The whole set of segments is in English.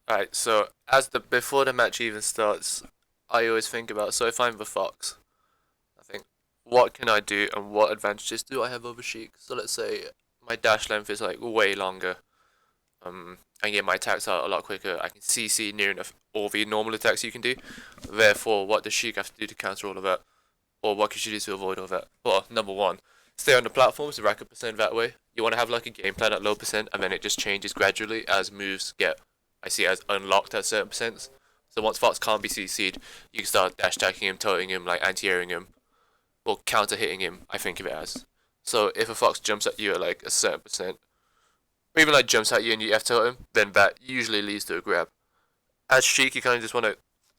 Alright, so before the match even starts, I always think about, so if I'm the Fox, I think, what can I do and what advantages do I have over Sheik? So let's say my dash length is like way longer. I can get my attacks out a lot quicker. I can CC near enough all the normal attacks you can do. Therefore, what does Sheik have to do to counter all of that? Or what can she do to avoid all that? Well, number one, stay on the platforms to rack up percent that way. You want to have like a game plan at low percent, and then it just changes gradually as moves get, I see, as unlocked at certain percents. So once Fox can't be CC'd, you can start dash attacking him, toting him, like anti-airing him, or counter hitting him, I think of it as. So if a Fox jumps at you at like a certain percent, or even like jumps at you and you F tilt him, then that usually leads to a grab. As Sheik, you kind of just want to.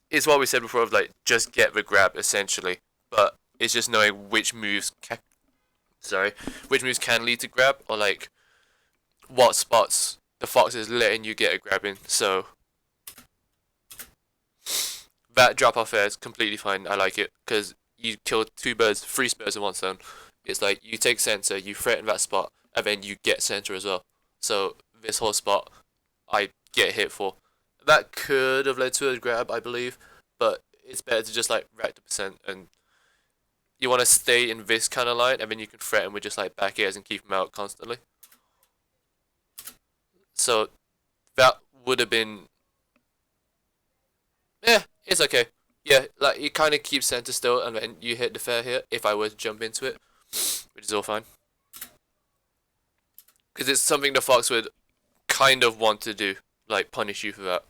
It's what we said before of like just get the grab essentially, but it's just knowing which moves can lead to grab or like what spots the Fox is letting you get a grab in. So that drop off there is completely fine. I like it because you kill three birds in one stone. It's like you take center, you threaten that spot, and then you get center as well. So this whole spot, I get hit for. That could have led to a grab, I believe, but it's better to just like rack the percent and you want to stay in this kind of line, and then you can threaten with just like back airs and keep them out constantly. So that would have been, yeah, it's okay. Yeah, like you kind of keep center still, and then you hit the fair here. If I were to jump into it, which is all fine, because it's something the Fox would kind of want to do, like punish you for that.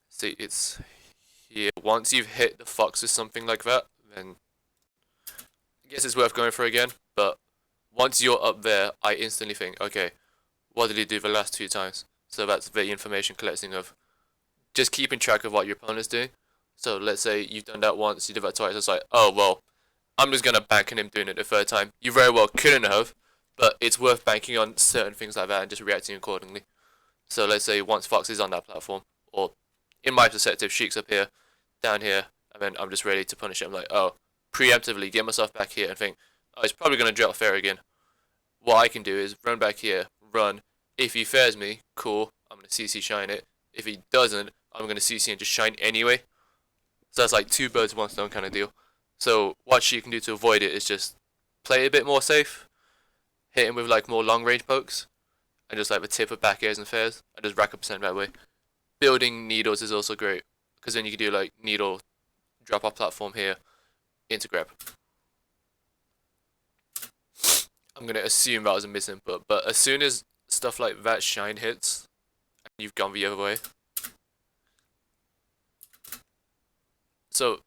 See, it's here. Once you've hit the Fox with something like that, then I guess it's worth going for again. But once you're up there, I instantly think, okay, what did he do the last two times? So that's the information collecting of just keeping track of what your opponent's doing. So let's say you've done that once, you did that twice. It's like, oh well, I'm just gonna bank on him doing it the third time. You very well couldn't have, but it's worth banking on certain things like that and just reacting accordingly. So let's say once Fox is on that platform, or in my perspective, Sheik's up here, down here, and then I'm just ready to punish him. I'm like, oh, preemptively get myself back here and think, oh, he's probably gonna drop fair again. What I can do is run back here, run. If he fairs me, cool. I'm gonna CC shine it. If he doesn't, I'm gonna CC and just shine anyway. So that's like two birds one stone kind of deal. So what she can do to avoid it is just play a bit more safe, hit him with like more long range pokes, and just like the tip of back airs and fairs, and just rack up percent that way. Building needles is also great because then you can do like needle drop off platform here into grab. I'm gonna assume that was a misinput, but as soon as stuff like that shine hits, and you've gone the other way. So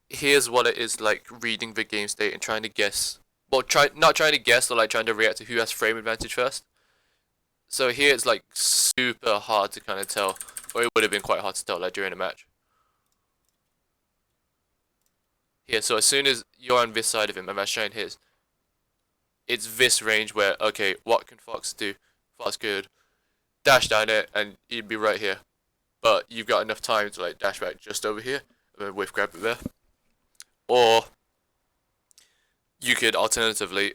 here's what it is like reading the game state and trying to guess. Well, not trying to guess, or like trying to react to who has frame advantage first. So here it's like super hard to kind of tell, or it would have been quite hard to tell like during a match. Here, so as soon as you're on this side of him and that shine hits, it's this range where, okay, what can Fox do? Fox could dash down it and he'd be right here. But you've got enough time to like dash back just over here and then whiff grab it there. Or you could alternatively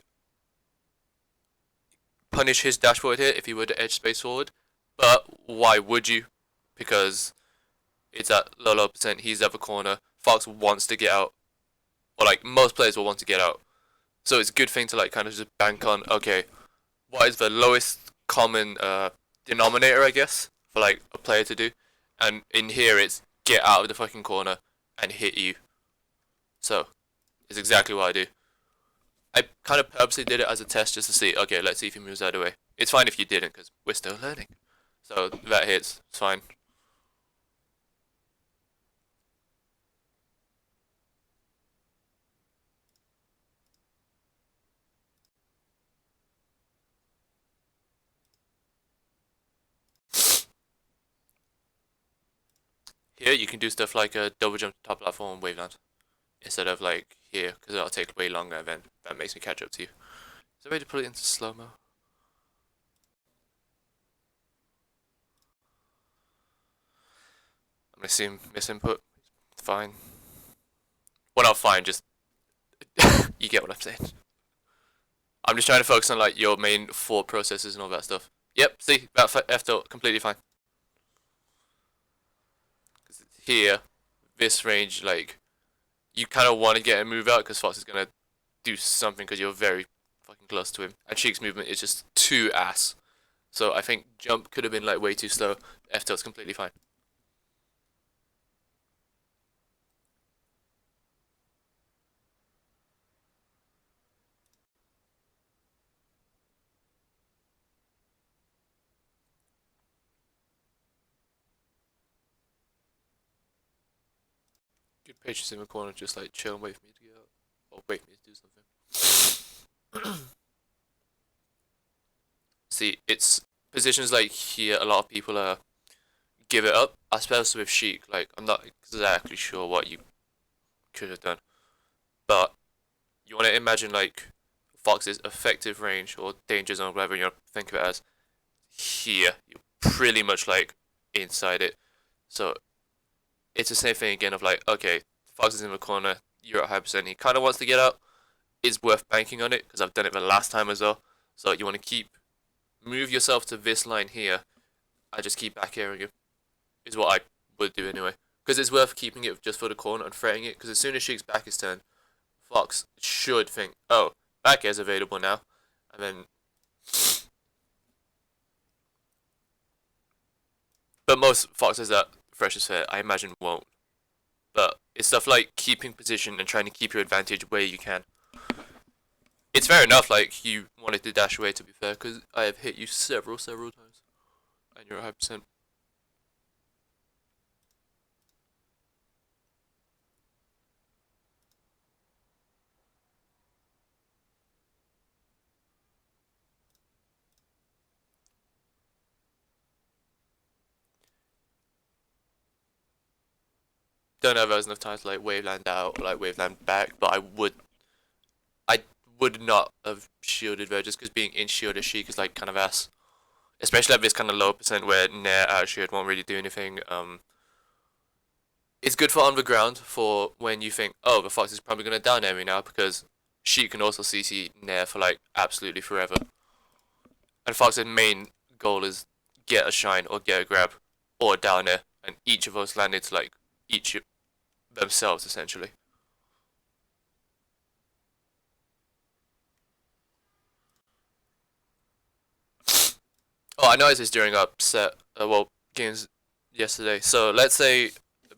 punish his dash forward here if he were to edge space forward. But why would you? Because it's at low percent, he's at the corner. Fox wants to get out. Or like most players will want to get out. So it's a good thing to like kind of just bank on, okay, what is the lowest common denominator, I guess, for like a player to do. And in here it's get out of the fucking corner and hit you. So it's exactly what I do. I kind of purposely did it as a test just to see, okay, let's see if he moves out of the way. It's fine if you didn't, because we're still learning. So that hits, it's fine. Here you can do stuff like a double jump to top platform and waveland. Instead of like here, because it'll take way longer and then that makes me catch up to you. Is there a way to put it into slow-mo? I'm gonna assume misinput. Fine. Well, not fine, just you get what I'm saying. I'm just trying to focus on like your main thought processes and all that stuff. Yep, see, that F tilt completely fine. Here, this range, like, you kind of want to get a move out because Fox is gonna do something because you're very fucking close to him. And Sheik's movement is just too ass. So I think jump could have been like way too slow. F tilt's completely fine. Good patience in the corner, just like chill and wait for me to get out. Or wait for me to do something. See, it's positions like here, a lot of people give it up, especially with Sheik. Like, I'm not exactly sure what you could have done. But you want to imagine, like, Fox's effective range or danger zone, whatever you think of it as, here. You're pretty much, like, inside it. So, it's the same thing again of, like, okay, Fox is in the corner, you're at high percent, he kind of wants to get out. It's worth banking on it, because I've done it the last time as well. So, you want to move yourself to this line here. I just keep back airing you, is what I would do anyway. Because it's worth keeping it just for the corner and threatening it, because as soon as Sheik's back is turned, Fox should think, oh, back air's available now. And then. But most Foxes that Fresh is Fair, I imagine, won't. But it's stuff like keeping position and trying to keep your advantage where you can. It's fair enough, like, you wanted to dash away, to be fair, because I have hit you several times. And you're at high percent. Don't know if there's enough time to, like, waveland out or, like, waveland back, but I would not have shielded there just because being in shield as Sheik is, like, kind of ass. Especially at this kind of low percent where Nair out shield won't really do anything. It's good for on the ground for when you think, oh, the Fox is probably going to down air me now because Sheik can also CC Nair for, like, absolutely forever. And Fox's main goal is get a shine or get a grab or down air, and each of us landed to, like, each themselves essentially. Oh, I noticed this during our set, games yesterday. So let's say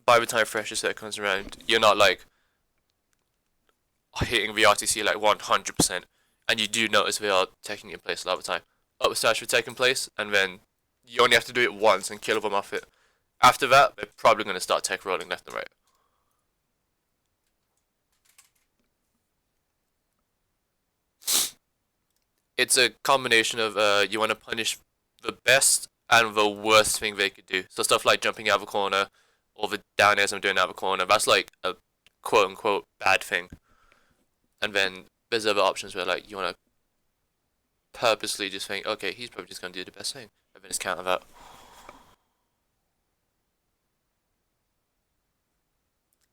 by the time Fresher set comes around, you're not like hitting the RTC like 100%, and you do notice they are taking in place a lot of the time. Up smash will taking place, and then you only have to do it once and kill them off it. After that, they're probably going to start tech rolling left and right. It's a combination of you want to punish the best and the worst thing they could do. So stuff like jumping out of a corner or the down airs I'm doing out of a corner. That's like a quote unquote bad thing. And then there's other options where like you want to purposely just think, okay, he's probably just going to do the best thing. And then just counter that.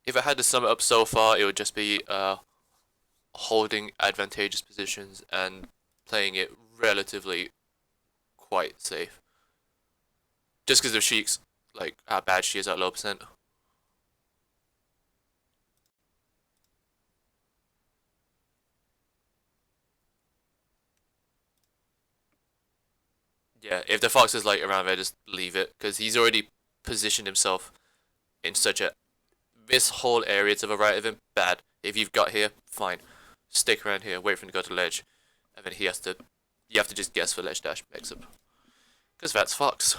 If I had to sum it up so far, it would just be holding advantageous positions and playing it relatively quite safe. Just because of Sheik's, like, how bad she is at low percent. Yeah, if the Fox is, like, around there, just leave it. Because he's already positioned himself in such a... This whole area to the right of him, bad. If you've got here, fine. Stick around here, wait for him to go to ledge. And then he has to... You have to just guess for ledge dash mix up. Because that's Fox.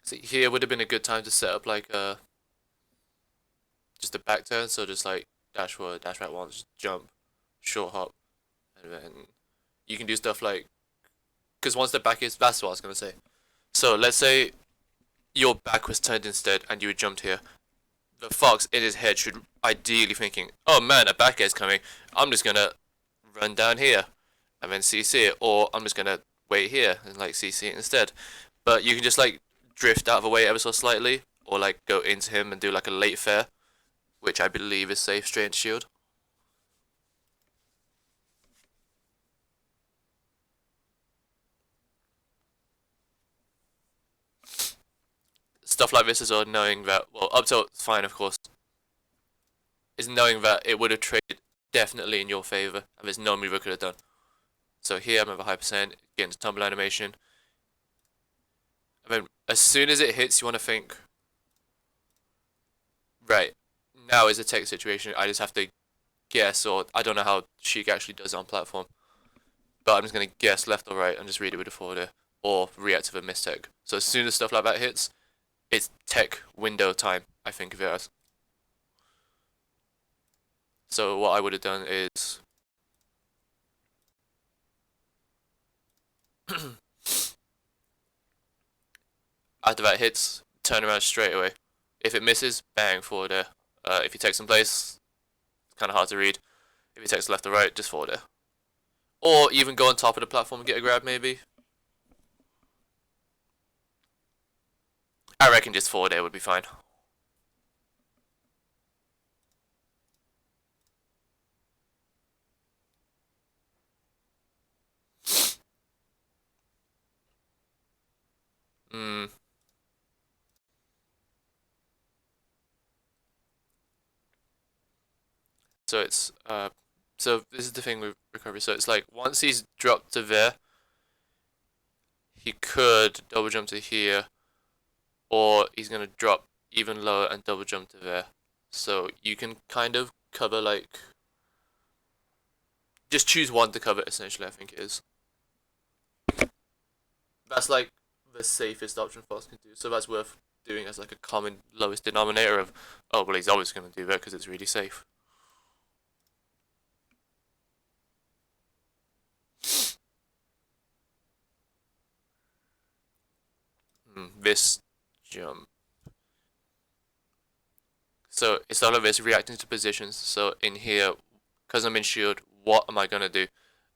See, here would have been a good time to set up, like, just a back turn, so just, like, dash forward, dash right once, jump, short hop, and then you can do stuff like because once the back is, that's what I was gonna say. So let's say your back was turned instead, and you had jumped here. The fox in his head should ideally thinking, oh man, a back air's coming. I'm just gonna run down here, and then CC it, or I'm just gonna wait here and like CC it instead. But you can just like drift out of the way ever so slightly, or like go into him and do like a late fair, which I believe is safe straight into shield. Stuff like this is all knowing that, well, up till it's fine, of course, is knowing that it would have traded definitely in your favor, and there's no move I could have done. So here I'm at a high percent, get into tumble animation, and then as soon as it hits, you want to think, right, now is a tech situation. I just have to guess, or I don't know how Sheik actually does it on platform, but I'm just gonna guess left or right and just read it with a forwarder, or react to the mistech. So as soon as stuff like that hits, it's tech window time, I think of it as. So what I would have done is after that hits, turn around straight away. If it misses, bang, forward there. If you take some place, it's kind of hard to read. If you take left or right, just forward there. Or even go on top of the platform and get a grab, maybe. I reckon just forward there would be fine. Hmm. So it's so this is the thing with recovery. So it's like once he's dropped to there, he could double jump to here, or he's gonna drop even lower and double jump to there. So you can kind of cover like just choose one to cover essentially, I think it is. That's like the safest option Fox can do. So that's worth doing as like a common lowest denominator of, oh well, he's always gonna do that because it's really safe. This jump. So it's all of this reacting to positions. So in here, because I'm in shield, what am I gonna do?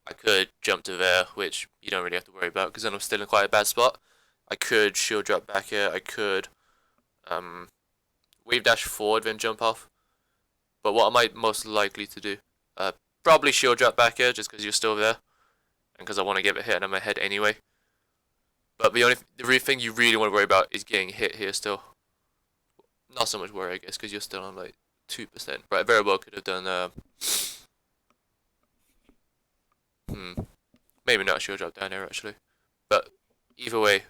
I could jump to there, which you don't really have to worry about because then I'm still in quite a bad spot. I could shield drop back here. I could wave dash forward then jump off. But what am I most likely to do? Probably shield drop back here just because you're still there, and because I want to get a hit on my head anyway. But the real thing you really want to worry about is getting hit here still. Not so much worry, I guess, because you're still on like 2%. Right, very well could have done. Maybe not shield drop down here actually, but either way,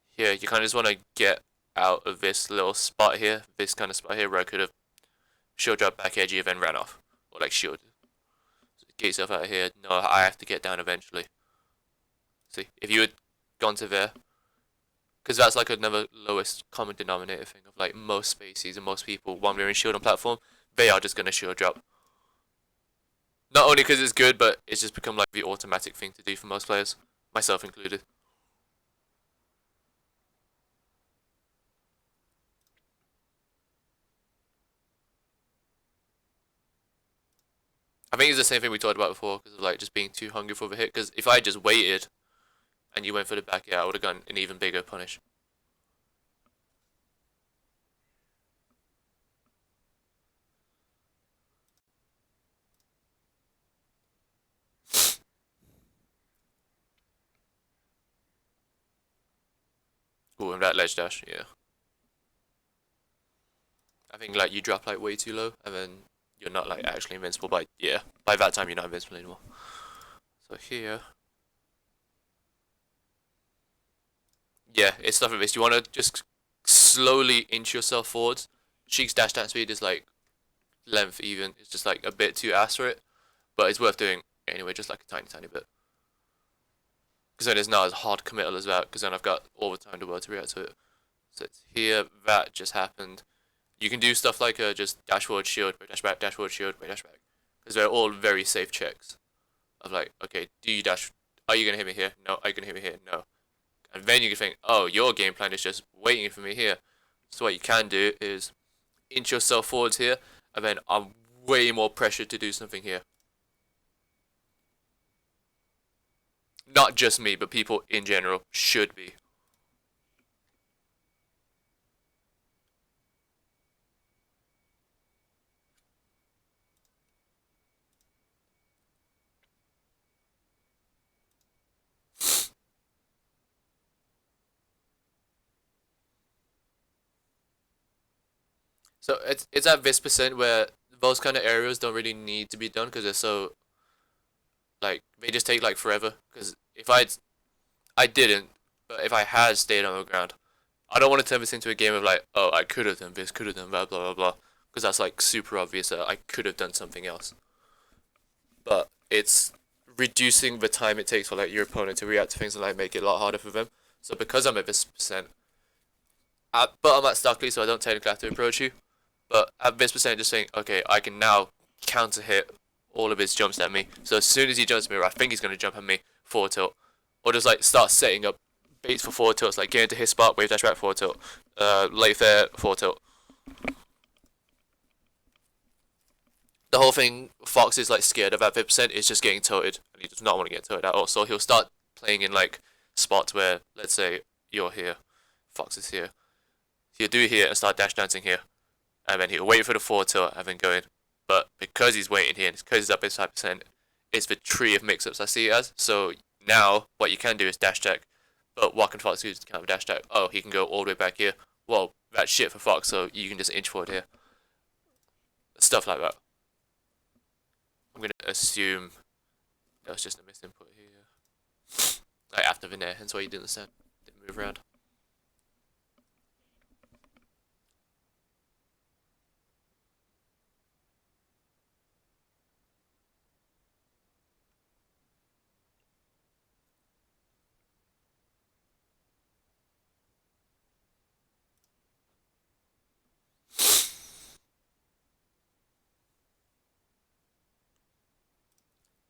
here you kind of just want to get out of this little spot here, this kind of spot here where I could have shield drop back edgy and then ran off, or like shield. So get yourself out of here. No, I have to get down eventually. See, if you had gone to there, because that's like another lowest common denominator thing of like most species and most people when they're in shield on platform, they are just gonna shield drop. Not only because it's good, but it's just become like the automatic thing to do for most players, myself included. I think it's the same thing we talked about before, because of like just being too hungry for the hit. Because if I just waited and you went for the back air, I would have gotten an even bigger punish. Ooh, and that ledge dash, yeah. I think like you drop like way too low, and then you're not like actually invincible. But yeah, by that time you're not invincible anymore. So here, yeah, it's stuff like this. You want to just slowly inch yourself forwards. Sheik's dash dance speed is like length even. It's just like a bit too ass for it, but it's worth doing anyway, just like a tiny bit. Because then it's not as hard committal as that. Because then I've got all the time in the world to react to it. So it's here. That just happened. You can do stuff like just dash forward, shield, wait, dash back, dash forward, shield, wait, dash back. Because they're all very safe checks. Of like, okay, do you dash Are you gonna hit me here? No. Are you gonna hit me here? No. And then you can think, oh, your game plan is just waiting for me here. So what you can do is inch yourself forwards here, and then I'm way more pressure to do something here. Not just me, but people in general should be. So it's at this percent where those kind of areas don't really need to be done because they're so like they just take like forever. Because if I didn't, but if I had stayed on the ground, I don't want to turn this into a game of like, oh, I could have done this, could have done that, blah blah blah, because that's like super obvious that I could have done something else. But it's reducing the time it takes for like your opponent to react to things and like make it a lot harder for them. So because I'm at this percent, but I'm at Stockley, so I don't technically have to approach you. But at this percent, just saying, okay, I can now counter hit all of his jumps at me. So as soon as he jumps at me, or I think he's going to jump at me, forward tilt. Or just like start setting up baits for forward tilts, like get into his spot, wave dash back, forward tilt. Late fair, forward tilt. The whole thing Fox is like scared of at 50% is just getting tilted. And he does not want to get tilted at all. So he'll start playing in like spots where, let's say, you're here, Fox is here. He'll do here and start dash dancing here. And then he'll wait for the forward tilt and then go in. But because he's waiting here, and because he's up his 5%, it's the tree of mix-ups I see it as. So now, what you can do is dash tech. But what can Fox do to kind of dash tech? Oh, he can go all the way back here. Well, that's shit for Fox, so you can just inch forward here. Stuff like that. I'm going to assume that was just a misinput here. Like after the nair, hence why you didn't understand. Didn't move around.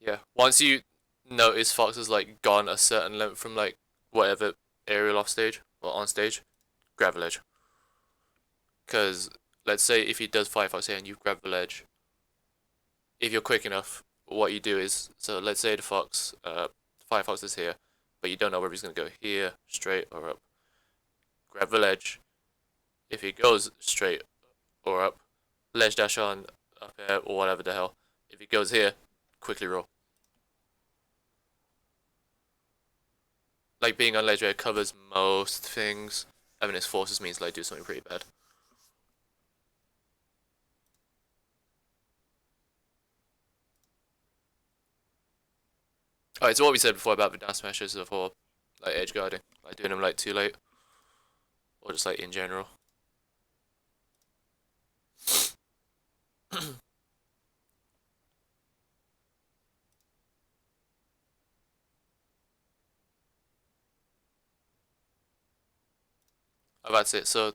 Yeah. Once you notice Fox has like gone a certain length from like whatever aerial off stage or on stage, grab a ledge. Because let's say if he does Firefox here and you grab the ledge, if you're quick enough, what you do is, so let's say the Firefox is here, but you don't know whether he's going to go here, straight, or up. Grab the ledge. If he goes straight or up, ledge dash on, up here, or whatever the hell. If he goes here, quickly roll. Like being on ledge where it covers most things, and then its forces means like do something pretty bad. Alright, so what we said before about the down smashes before, like edge guarding, like doing them like too late, or just like in general. Oh, that's it. So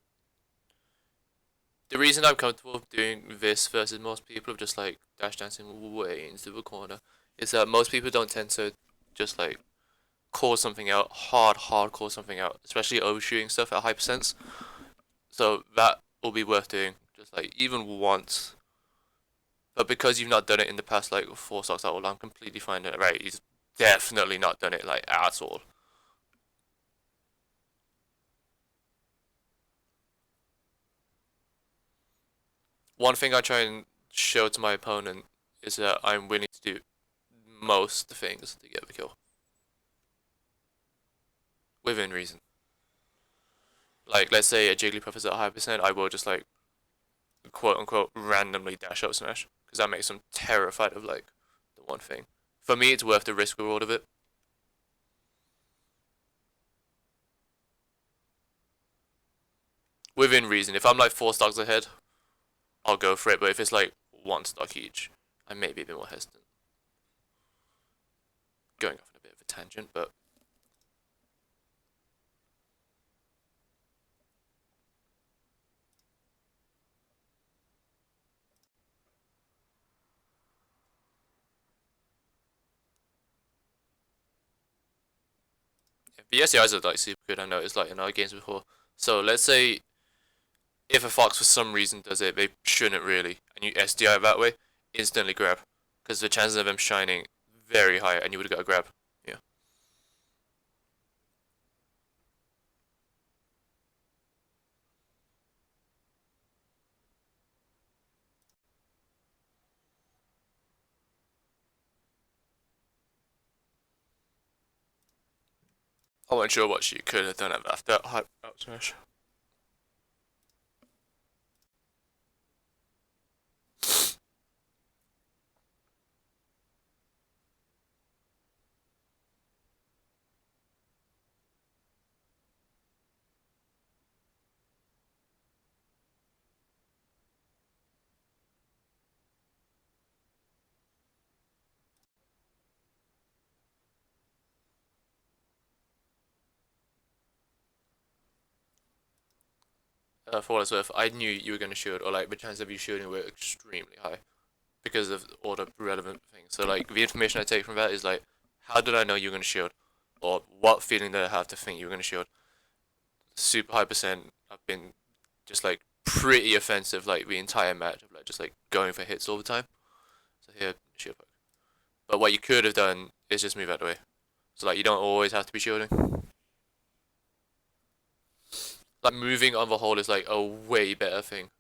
the reason I'm comfortable doing this versus most people of just like dash dancing way into the corner is that most people don't tend to just like call something out, hard call something out, especially overshooting stuff at high percents. So that will be worth doing, just like even once. But because you've not done it in the past like four stocks out, I'm completely fine doing it. Right, he's definitely not done it like at all. One thing I try and show to my opponent is that I'm willing to do most things to get the kill. Within reason. Like, let's say a Jigglypuff is at a high percent, I will just like, quote unquote, randomly dash up smash. Because that makes them terrified of like, the one thing. For me, it's worth the risk reward of it. Within reason. If I'm like four stocks ahead, I'll go for it. But if it's like one stock each, I may be a bit more hesitant. Going off on a bit of a tangent, but The SDIs are like super good. I noticed like in our games before. So let's say if a fox for some reason does it, they shouldn't really, and you SDI that way, instantly grab, because the chances of them shining very high, and you would have got a grab. Yeah. I wasn't sure what she could have done after that hype up smash. For what it's worth, I knew you were going to shield, or like the chance of you shielding were extremely high because of all the relevant things. So like the information I take from that is like, how did I know you were going to shield, or what feeling did I have to think you were going to shield? Super high percent. I've been just like pretty offensive like the entire match of like just like going for hits all the time. So here, shield poke. But what you could have done is just move out of the way. So like you don't always have to be shielding. Like moving on the whole is like a way better thing.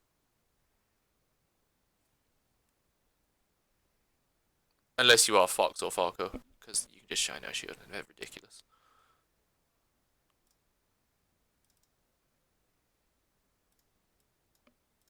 Unless you are Fox or Falco, because you can just shine out shield and they're ridiculous.